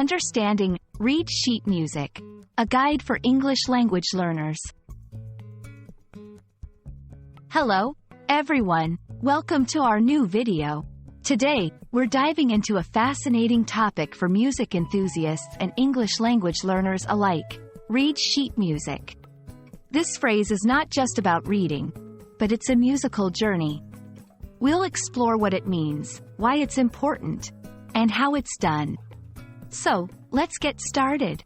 Understanding Reed Sheet Music, a guide for English language learners. Hello, everyone. Welcome to our new video. Today, we're diving into a fascinating topic for music enthusiasts and English language learners alike: reed sheet music. This phrase is not just about reading, but it's a musical journey. We'll explore what it means, why it's important, and how it's done. So, let's get started.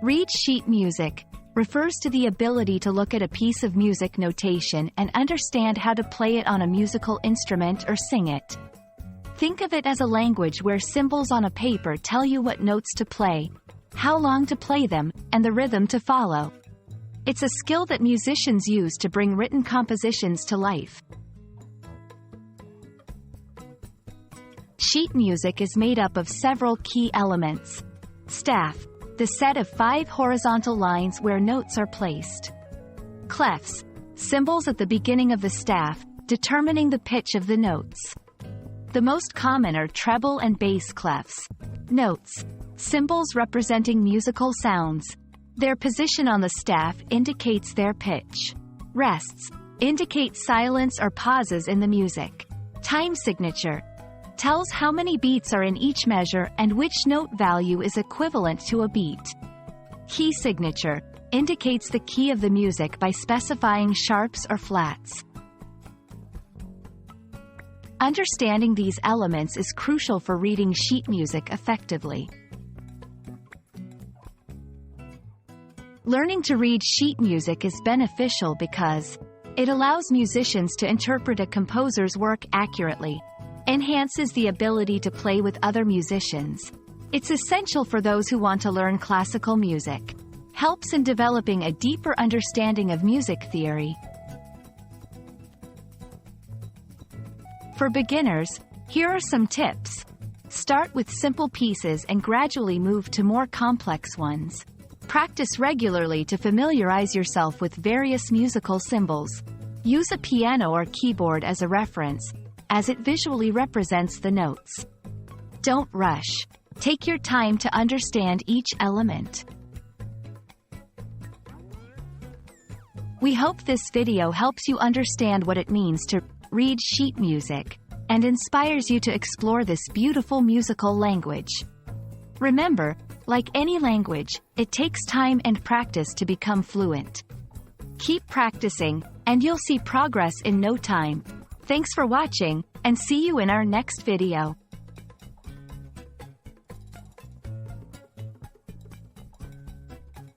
Reed sheet music refers to the ability to look at a piece of music notation and understand how to play it on a musical instrument or sing it. Think of it as a language where symbols on a paper tell you what notes to play, how long to play them, and the rhythm to follow. It's a skill that musicians use to bring written compositions to life. Sheet music is made up of several key elements. Staff, the set of 5 horizontal lines where notes are placed. Clefs, symbols at the beginning of the staff, determining the pitch of the notes. The most common are treble and bass clefs. Notes, symbols representing musical sounds. Their position on the staff indicates their pitch. Rests, indicate silence or pauses in the music. Time signature, tells how many beats are in each measure and which note value is equivalent to a beat. Key signature, indicates the key of the music by specifying sharps or flats. Understanding these elements is crucial for reading sheet music effectively. Learning to read sheet music is beneficial because it allows musicians to interpret a composer's work accurately, enhances the ability to play with other musicians. It's essential for those who want to learn classical music, helps in developing a deeper understanding of music theory. For beginners, here are some tips. Start with simple pieces and gradually move to more complex ones. Practice regularly to familiarize yourself with various musical symbols. Use a piano or keyboard as a reference, as it visually represents the notes. Don't rush. Take your time to understand each element. We hope this video helps you understand what it means to read sheet music and inspires you to explore this beautiful musical language. Remember, like any language, it takes time and practice to become fluent. Keep practicing, and you'll see progress in no time. Thanks for watching, and see you in our next video.